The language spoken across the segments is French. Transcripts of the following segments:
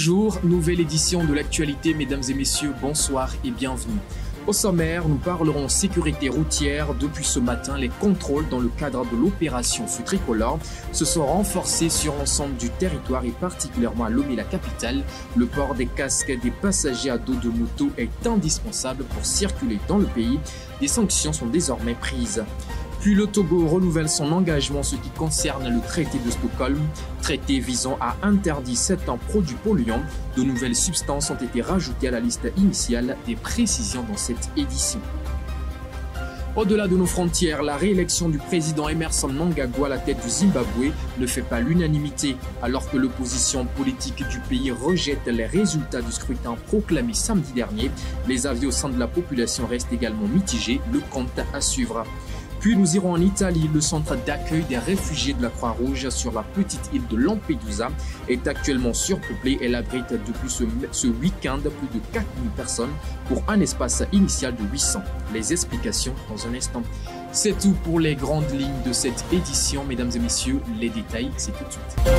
Bonjour, nouvelle édition de l'actualité, mesdames et messieurs, bonsoir et bienvenue. Au sommaire, nous parlerons sécurité routière. Depuis ce matin, les contrôles dans le cadre de l'opération Feu Tricolore se sont renforcés sur l'ensemble du territoire et particulièrement à Lomé, la capitale. Le port des casques des passagers à dos de moto est indispensable pour circuler dans le pays. Des sanctions sont désormais prises. Puis le Togo renouvelle son engagement en ce qui concerne le traité de Stockholm, traité visant à interdire certains produits polluants. De nouvelles substances ont été rajoutées à la liste initiale, des précisions dans cette édition. Au-delà de nos frontières, la réélection du président Emmerson Mnangagwa à la tête du Zimbabwe ne fait pas l'unanimité. Alors que l'opposition politique du pays rejette les résultats du scrutin proclamé samedi dernier, les avis au sein de la population restent également mitigés. Le compte à suivre. Puis nous irons en Italie. Le centre d'accueil des réfugiés de la Croix-Rouge sur la petite île de Lampedusa est actuellement surpeuplé. Elle abrite depuis ce week-end plus de 4000 personnes pour un espace initial de 800. Les explications dans un instant. C'est tout pour les grandes lignes de cette édition. Mesdames et messieurs, les détails, c'est tout de suite.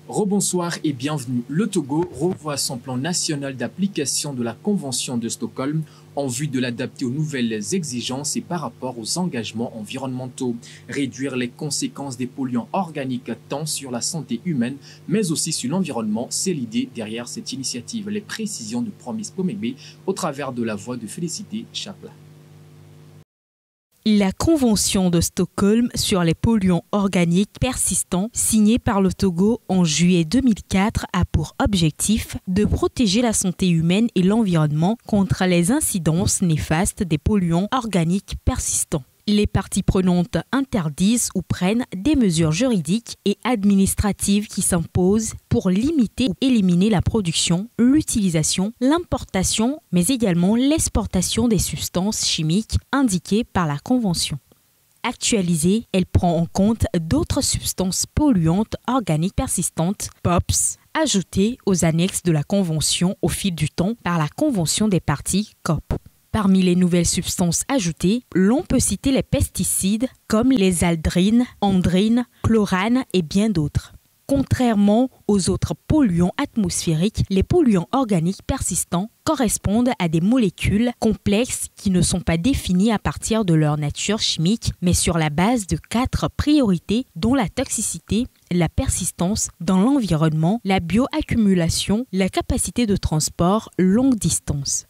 Rebonsoir et bienvenue. Le Togo revoit son plan national d'application de la Convention de Stockholm en vue de l'adapter aux nouvelles exigences et par rapport aux engagements environnementaux. Réduire les conséquences des polluants organiques tant sur la santé humaine mais aussi sur l'environnement, c'est l'idée derrière cette initiative. Les précisions de Promise Pomegbe au travers de la voix de Félicité Chapla. La Convention de Stockholm sur les polluants organiques persistants, signée par le Togo en juillet 2004, a pour objectif de protéger la santé humaine et l'environnement contre les incidences néfastes des polluants organiques persistants. Les parties prenantes interdisent ou prennent des mesures juridiques et administratives qui s'imposent pour limiter ou éliminer la production, l'utilisation, l'importation, mais également l'exportation des substances chimiques indiquées par la Convention. Actualisée, elle prend en compte d'autres substances polluantes organiques persistantes, POPs, ajoutées aux annexes de la Convention au fil du temps par la Convention des parties COP. Parmi les nouvelles substances ajoutées, l'on peut citer les pesticides comme les aldrines, andrines, chloranes et bien d'autres. Contrairement aux autres polluants atmosphériques, les polluants organiques persistants correspondent à des molécules complexes qui ne sont pas définies à partir de leur nature chimique, mais sur la base de 4 priorités dont la toxicité, la persistance dans l'environnement, la bioaccumulation, la capacité de transport longue distance.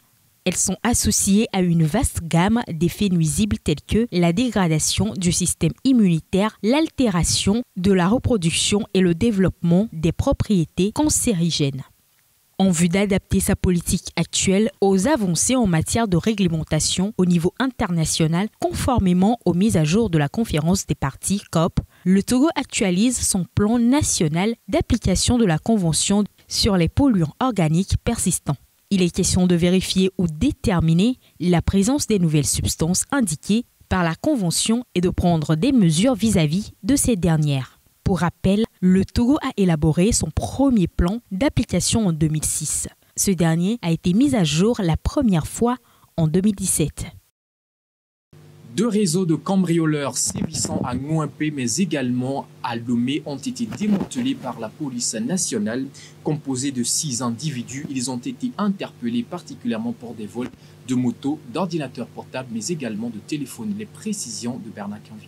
Elles sont associées à une vaste gamme d'effets nuisibles tels que la dégradation du système immunitaire, l'altération de la reproduction et le développement des propriétés cancérigènes. En vue d'adapter sa politique actuelle aux avancées en matière de réglementation au niveau international, conformément aux mises à jour de la conférence des parties COP, le Togo actualise son plan national d'application de la Convention sur les polluants organiques persistants. Il est question de vérifier ou déterminer la présence des nouvelles substances indiquées par la Convention et de prendre des mesures vis-à-vis de ces dernières. Pour rappel, le Togo a élaboré son premier plan d'application en 2006. Ce dernier a été mis à jour la première fois en 2017. 2 réseaux de cambrioleurs sévissant à Ngouempé mais également à Lomé ont été démantelés par la police nationale. Composés de 6 individus, ils ont été interpellés particulièrement pour des vols de motos, d'ordinateurs portables mais également de téléphones. Les précisions de Bernard Canvi.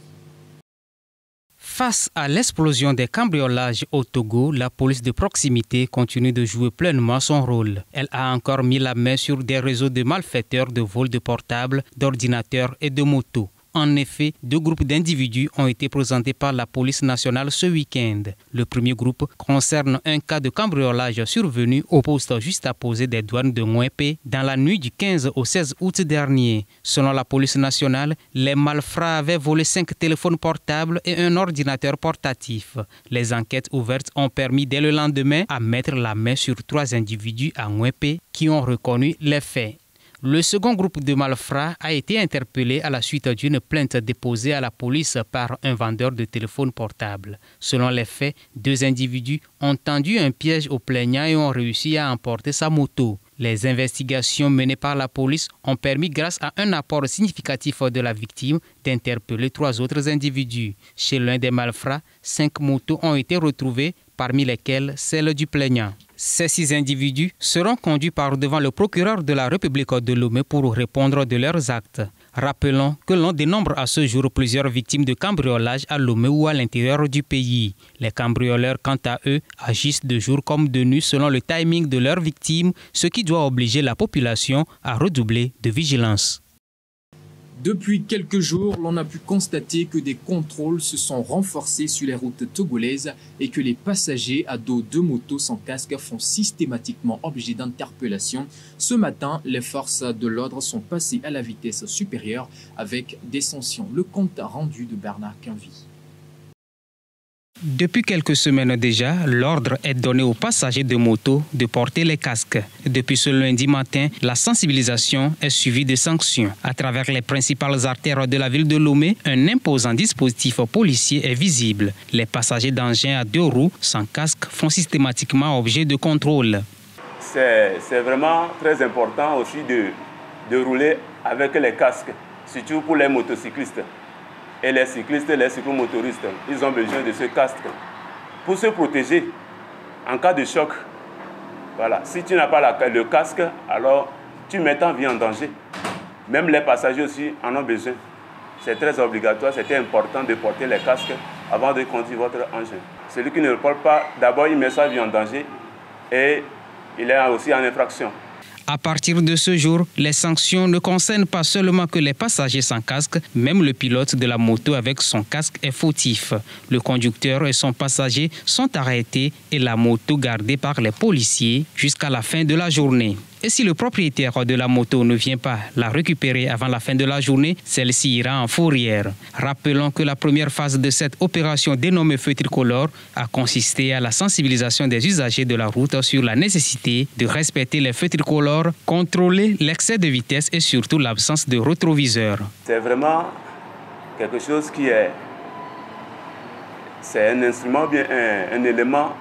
Face à l'explosion des cambriolages au Togo, la police de proximité continue de jouer pleinement son rôle. Elle a encore mis la main sur des réseaux de malfaiteurs de vols de portables, d'ordinateurs et de motos. En effet, 2 groupes d'individus ont été présentés par la police nationale ce week-end. Le premier groupe concerne un cas de cambriolage survenu au poste juste apposé des douanes de Ngouempé dans la nuit du 15 au 16 août dernier. Selon la police nationale, les malfrats avaient volé 5 téléphones portables et un ordinateur portatif. Les enquêtes ouvertes ont permis dès le lendemain à mettre la main sur 3 individus à Ngouempé qui ont reconnu les faits. Le second groupe de malfrats a été interpellé à la suite d'une plainte déposée à la police par un vendeur de téléphones portables. Selon les faits, 2 individus ont tendu un piège au plaignant et ont réussi à emporter sa moto. Les investigations menées par la police ont permis, grâce à un apport significatif de la victime, d'interpeller 3 autres individus. Chez l'un des malfrats, 5 motos ont été retrouvées parmi lesquelles celle du plaignant. Ces 6 individus seront conduits par devant le procureur de la République de Lomé pour répondre de leurs actes. Rappelons que l'on dénombre à ce jour plusieurs victimes de cambriolage à Lomé ou à l'intérieur du pays. Les cambrioleurs, quant à eux, agissent de jour comme de nuit selon le timing de leurs victimes, ce qui doit obliger la population à redoubler de vigilance. Depuis quelques jours, l'on a pu constater que des contrôles se sont renforcés sur les routes togolaises et que les passagers à dos de motos sans casque font systématiquement objet d'interpellation. Ce matin, les forces de l'ordre sont passées à la vitesse supérieure avec des sanctions. Le compte rendu de Bernard Quinvy. Depuis quelques semaines déjà, l'ordre est donné aux passagers de moto de porter les casques. Depuis ce lundi matin, la sensibilisation est suivie de sanctions. À travers les principales artères de la ville de Lomé, un imposant dispositif policier est visible. Les passagers d'engins à 2 roues sans casque font systématiquement objet de contrôle. C'est vraiment très important aussi de rouler avec les casques, surtout pour les motocyclistes. Et les cyclistes et les cyclomotoristes, ils ont besoin de ce casque pour se protéger en cas de choc. Voilà. Si tu n'as pas le casque, alors tu mets ta vie en danger. Même les passagers aussi en ont besoin. C'est très obligatoire, c'est important de porter les casques avant de conduire votre engin. Celui qui ne le porte pas, d'abord il met sa vie en danger et il est aussi en infraction. À partir de ce jour, les sanctions ne concernent pas seulement que les passagers sans casque, même le pilote de la moto avec son casque est fautif. Le conducteur et son passager sont arrêtés et la moto gardée par les policiers jusqu'à la fin de la journée. Et si le propriétaire de la moto ne vient pas la récupérer avant la fin de la journée, celle-ci ira en fourrière. Rappelons que la première phase de cette opération dénommée Feu Tricolore a consisté à la sensibilisation des usagers de la route sur la nécessité de respecter les feux tricolores, contrôler l'excès de vitesse et surtout l'absence de rétroviseur. C'est vraiment quelque chose qui est... C'est un instrument, bien un élément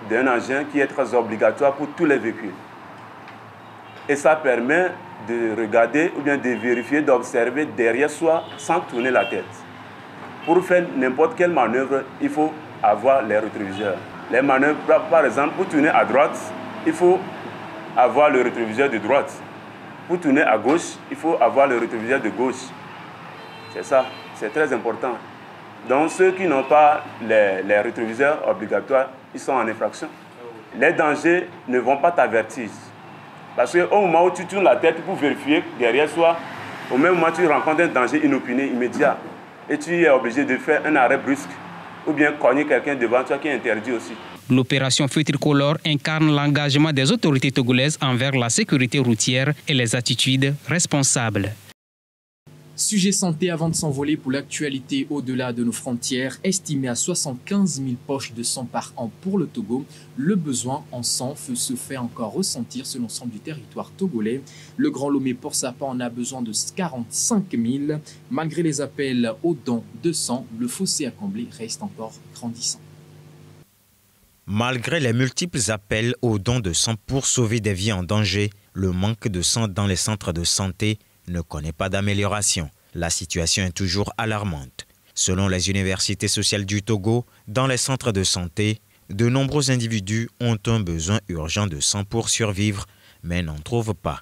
d'un engin qui est très obligatoire pour tous les véhicules. Et ça permet de regarder ou bien de vérifier, d'observer derrière soi sans tourner la tête. Pour faire n'importe quelle manœuvre, il faut avoir les rétroviseurs. Les manœuvres, par exemple, pour tourner à droite, il faut avoir le rétroviseur de droite. Pour tourner à gauche, il faut avoir le rétroviseur de gauche. C'est ça, c'est très important. Donc ceux qui n'ont pas les rétroviseurs obligatoires, ils sont en infraction. Les dangers ne vont pas t'avertir. Parce qu'au moment où tu tournes la tête pour vérifier derrière soi, au même moment où tu rencontres un danger inopiné immédiat et tu es obligé de faire un arrêt brusque ou bien cogner quelqu'un devant toi qui est interdit aussi. L'opération Feu Tricolore incarne l'engagement des autorités togolaises envers la sécurité routière et les attitudes responsables. Sujet santé avant de s'envoler pour l'actualité au-delà de nos frontières, estimé à 75 000 poches de sang par an pour le Togo. Le besoin en sang se fait encore ressentir sur l'ensemble du territoire togolais. Le Grand Lomé, pour sa part, en a besoin de 45 000. Malgré les appels aux dons de sang, le fossé à combler reste encore grandissant. Malgré les multiples appels aux dons de sang pour sauver des vies en danger, le manque de sang dans les centres de santé ne connaît pas d'amélioration. La situation est toujours alarmante. Selon les universités sociales du Togo, dans les centres de santé, de nombreux individus ont un besoin urgent de sang pour survivre, mais n'en trouvent pas.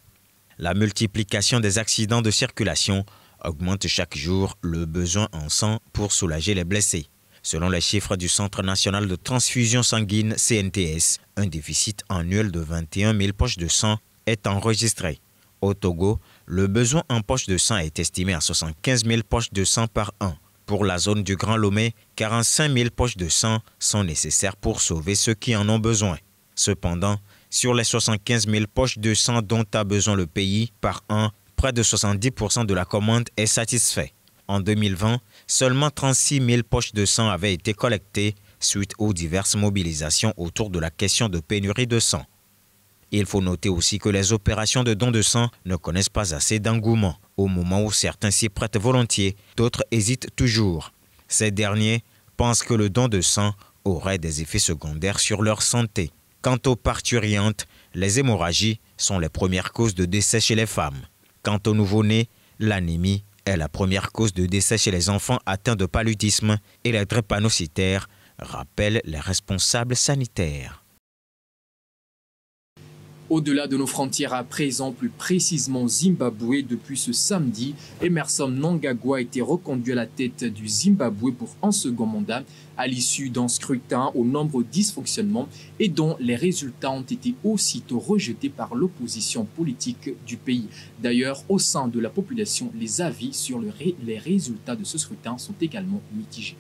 La multiplication des accidents de circulation augmente chaque jour le besoin en sang pour soulager les blessés. Selon les chiffres du Centre national de transfusion sanguine CNTS, un déficit annuel de 21 000 poches de sang est enregistré. Au Togo, le besoin en poches de sang est estimé à 75 000 poches de sang par an. Pour la zone du Grand Lomé, 45 000 poches de sang sont nécessaires pour sauver ceux qui en ont besoin. Cependant, sur les 75 000 poches de sang dont a besoin le pays par an, près de 70% de la commande est satisfait. En 2020, seulement 36 000 poches de sang avaient été collectées suite aux diverses mobilisations autour de la question de pénurie de sang. Il faut noter aussi que les opérations de don de sang ne connaissent pas assez d'engouement. Au moment où certains s'y prêtent volontiers, d'autres hésitent toujours. Ces derniers pensent que le don de sang aurait des effets secondaires sur leur santé. Quant aux parturientes, les hémorragies sont les premières causes de décès chez les femmes. Quant aux nouveau-nés, l'anémie est la première cause de décès chez les enfants atteints de paludisme et les drépanocytaires rappellent les responsables sanitaires. Au-delà de nos frontières à présent, plus précisément au Zimbabwe, depuis ce samedi, Emmerson Mnangagwa a été reconduit à la tête du Zimbabwe pour un second mandat à l'issue d'un scrutin aux nombreux dysfonctionnements et dont les résultats ont été aussitôt rejetés par l'opposition politique du pays. D'ailleurs, au sein de la population, les avis sur les résultats de ce scrutin sont également mitigés.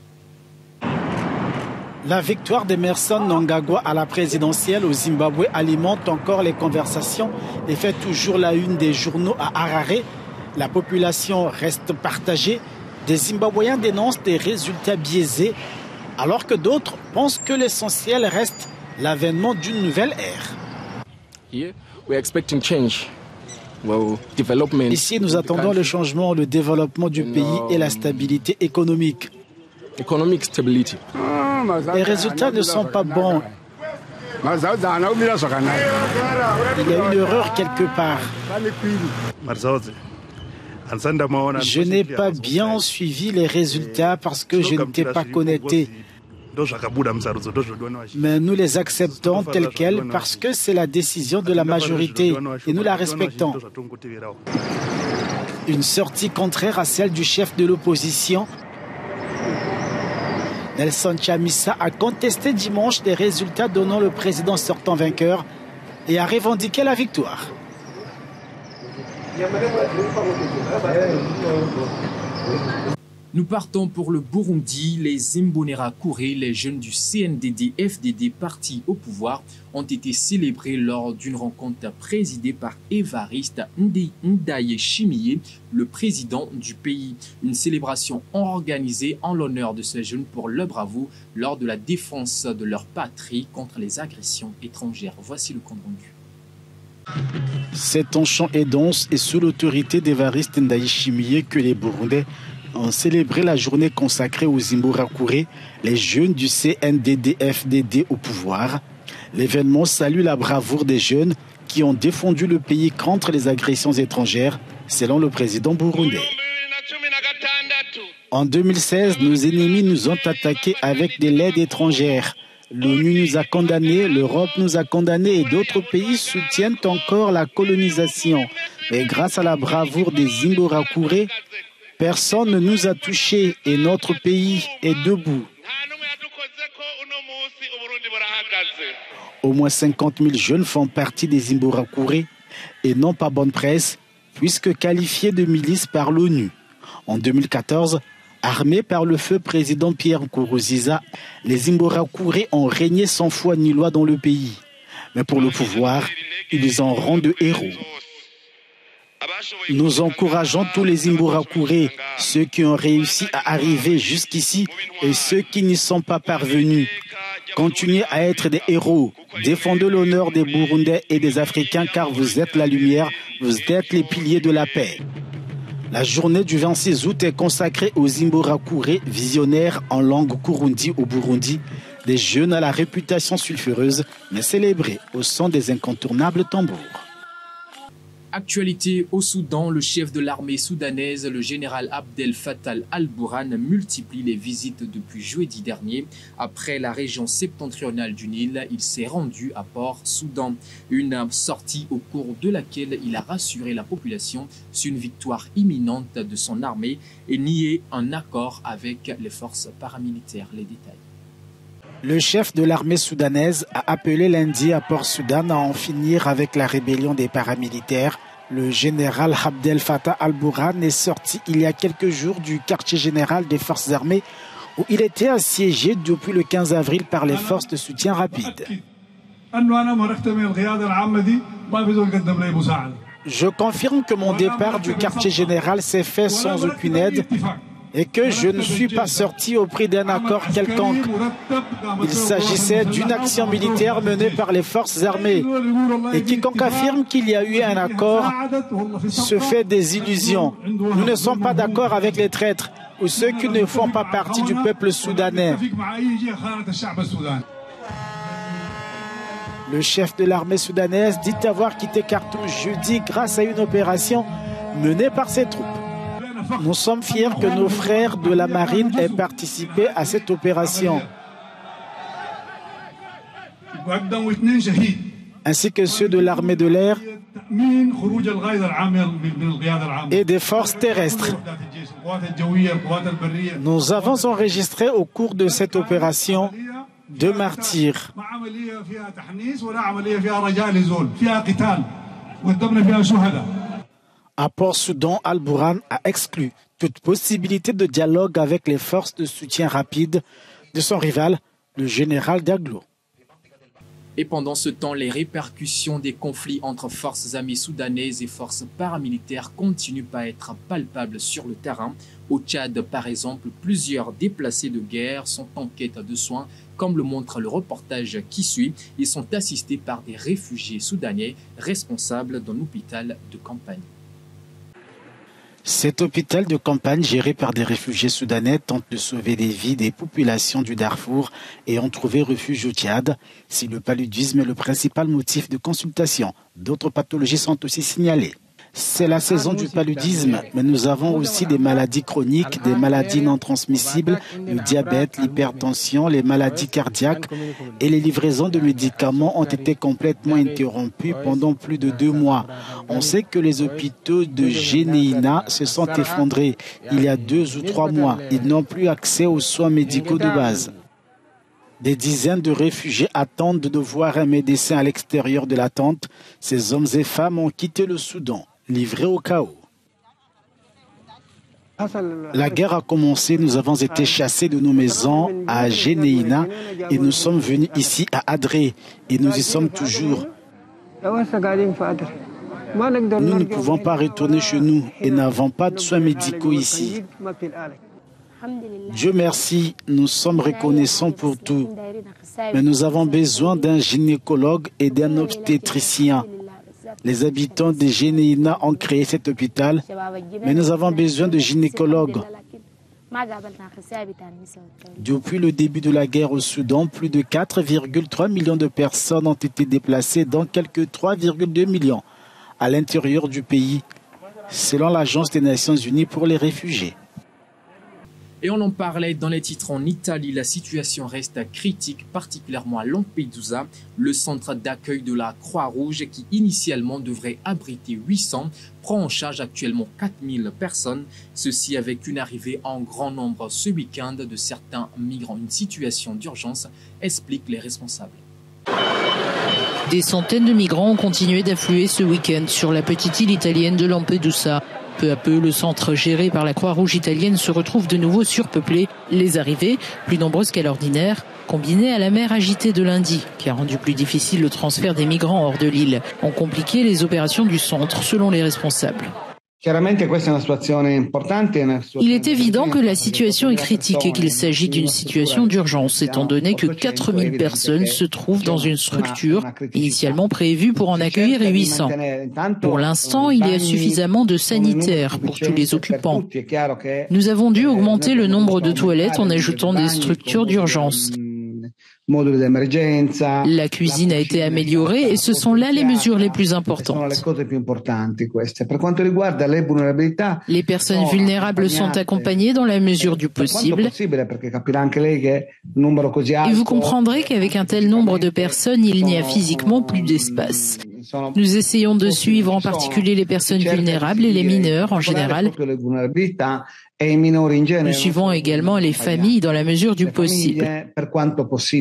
La victoire d'Emmerson Mnangagwa à la présidentielle au Zimbabwe alimente encore les conversations et fait toujours la une des journaux à Harare. La population reste partagée. Des Zimbabwéens dénoncent des résultats biaisés, alors que d'autres pensent que l'essentiel reste l'avènement d'une nouvelle ère. Ici, nous attendons le changement, le développement du pays et la stabilité économique. Les résultats ne sont pas bons. Il y a une erreur quelque part. Je n'ai pas bien suivi les résultats parce que je n'étais pas connecté. Mais nous les acceptons tels quels parce que c'est la décision de la majorité et nous la respectons. Une sortie contraire à celle du chef de l'opposition, Nelson Chamisa, a contesté dimanche des résultats donnant le président sortant vainqueur et a revendiqué la victoire. Nous partons pour le Burundi. Les Imbonerakure, les jeunes du CNDD-FDD parti au pouvoir, ont été célébrés lors d'une rencontre présidée par Évariste Ndayishimiye, le président du pays. Une célébration organisée en l'honneur de ces jeunes pour leur bravoure lors de la défense de leur patrie contre les agressions étrangères. Voici le compte rendu. C'est en chant et danse et sous l'autorité d'Évariste Ndayishimiye que les Burundais ont célébré la journée consacrée aux Imbonerakure, les jeunes du CNDD-FDD au pouvoir. L'événement salue la bravoure des jeunes qui ont défendu le pays contre les agressions étrangères, selon le président burundais. En 2016, nos ennemis nous ont attaqués avec de l'aide étrangère. L'ONU nous a condamnés, l'Europe nous a condamnés et d'autres pays soutiennent encore la colonisation. Mais grâce à la bravoure des Imbonerakure, personne ne nous a touchés et notre pays est debout. Au moins 50 000 jeunes font partie des Imbonerakure et n'ont pas bonne presse puisque qualifiés de milices par l'ONU. En 2014, armés par le feu président Pierre Nkurunziza, les Imbonerakure ont régné sans foi ni loi dans le pays. Mais pour le pouvoir, ils en rendent de héros. Nous encourageons tous les Imbonerakure, ceux qui ont réussi à arriver jusqu'ici et ceux qui n'y sont pas parvenus. Continuez à être des héros. Défendez l'honneur des Burundais et des Africains car vous êtes la lumière, vous êtes les piliers de la paix. La journée du 26 août est consacrée aux Imbonerakure, visionnaires en langue kurundi au Burundi, des jeunes à la réputation sulfureuse, mais célébrés au son des incontournables tambours. Actualité au Soudan, le chef de l'armée soudanaise, le général Abdel Fattah al-Burhan, multiplie les visites depuis jeudi dernier. Après la région septentrionale du Nil, il s'est rendu à Port-Soudan. Une sortie au cours de laquelle il a rassuré la population sur une victoire imminente de son armée et nié un accord avec les forces paramilitaires. Les détails. Le chef de l'armée soudanaise a appelé lundi à Port-Soudan à en finir avec la rébellion des paramilitaires. Le général Abdel Fattah al-Burhan est sorti il y a quelques jours du quartier général des forces armées où il était assiégé depuis le 15 avril par les forces de soutien rapide. Je confirme que mon départ du quartier général s'est fait sans aucune aide et que je ne suis pas sorti au prix d'un accord quelconque. Il s'agissait d'une action militaire menée par les forces armées. Et quiconque affirme qu'il y a eu un accord se fait des illusions. Nous ne sommes pas d'accord avec les traîtres ou ceux qui ne font pas partie du peuple soudanais. Le chef de l'armée soudanaise dit avoir quitté Khartoum jeudi grâce à une opération menée par ses troupes. Nous sommes fiers que nos frères de la marine aient participé à cette opération. ainsi que ceux de l'armée de l'air et des forces terrestres. Nous avons enregistré au cours de cette opération 2 martyrs. À Port-Soudan, Al-Bourhan a exclu toute possibilité de dialogue avec les forces de soutien rapide de son rival, le général Daglo. Et pendant ce temps, les répercussions des conflits entre forces armées soudanaises et forces paramilitaires continuent à être palpables sur le terrain. Au Tchad, par exemple, plusieurs déplacés de guerre sont en quête de soins, comme le montre le reportage qui suit. Ils sont assistés par des réfugiés soudanais responsables d'un hôpital de campagne. Cet hôpital de campagne géré par des réfugiés soudanais tente de sauver les vies des populations du Darfour et ont trouvé refuge au Tchad. Si le paludisme est le principal motif de consultation, d'autres pathologies sont aussi signalées. C'est la saison du paludisme, mais nous avons aussi des maladies chroniques, des maladies non transmissibles, le diabète, l'hypertension, les maladies cardiaques et les livraisons de médicaments ont été complètement interrompues pendant plus de 2 mois. On sait que les hôpitaux de Généina se sont effondrés il y a 2 ou 3 mois. Ils n'ont plus accès aux soins médicaux de base. Des dizaines de réfugiés attendent de voir un médecin à l'extérieur de la tente. Ces hommes et femmes ont quitté le Soudan, livrés au chaos. La guerre a commencé, nous avons été chassés de nos maisons à Généina et nous sommes venus ici à Adré et nous y sommes toujours. Nous ne pouvons pas retourner chez nous et n'avons pas de soins médicaux ici. Dieu merci, nous sommes reconnaissants pour tout. Mais nous avons besoin d'un gynécologue et d'un obstétricien. Les habitants de Généina ont créé cet hôpital, mais nous avons besoin de gynécologues. Depuis le début de la guerre au Soudan, plus de 4,3 millions de personnes ont été déplacées, dont quelques 3,2 millions à l'intérieur du pays, selon l'Agence des Nations Unies pour les réfugiés. Et on en parlait dans les titres en Italie, la situation reste critique, particulièrement à Lampedusa, le centre d'accueil de la Croix-Rouge qui initialement devrait abriter 800, prend en charge actuellement 4000 personnes, ceci avec une arrivée en grand nombre ce week-end de certains migrants. Une situation d'urgence, expliquent les responsables. Des centaines de migrants ont continué d'affluer ce week-end sur la petite île italienne de Lampedusa. Peu à peu, le centre géré par la Croix-Rouge italienne se retrouve de nouveau surpeuplé. Les arrivées, plus nombreuses qu'à l'ordinaire, combinées à la mer agitée de lundi, qui a rendu plus difficile le transfert des migrants hors de l'île, ont compliqué les opérations du centre, selon les responsables. Il est évident que la situation est critique et qu'il s'agit d'une situation d'urgence, étant donné que 4000 personnes se trouvent dans une structure initialement prévue pour en accueillir 800. Pour l'instant, il y a suffisamment de sanitaires pour tous les occupants. Nous avons dû augmenter le nombre de toilettes en ajoutant des structures d'urgence. La cuisine a été améliorée et ce sont là les mesures les plus importantes. Les personnes vulnérables sont accompagnées dans la mesure du possible. Et vous comprendrez qu'avec un tel nombre de personnes, il n'y a physiquement plus d'espace. Nous essayons de suivre en particulier les personnes vulnérables et les mineurs en général. Nous suivons également les familles dans la mesure du possible.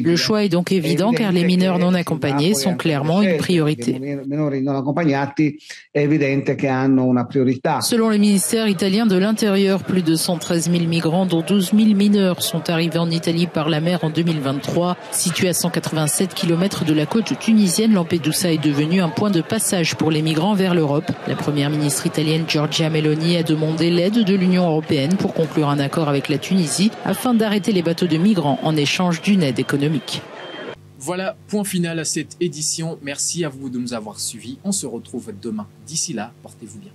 Le choix est donc évident car les mineurs non accompagnés sont clairement une priorité. Selon le ministère italien de l'Intérieur, plus de 113 000 migrants, dont 12 000 mineurs, sont arrivés en Italie par la mer en 2023. Situé à 187 km de la côte tunisienne, Lampedusa est devenu un point de passage pour les migrants vers l'Europe. La première ministre italienne Giorgia Meloni a demandé l'aide de l'Union européenne pour conclure un accord avec la Tunisie afin d'arrêter les bateaux de migrants en échange d'une aide économique. Voilà, point final à cette édition. Merci à vous de nous avoir suivis. On se retrouve demain. D'ici là, portez-vous bien.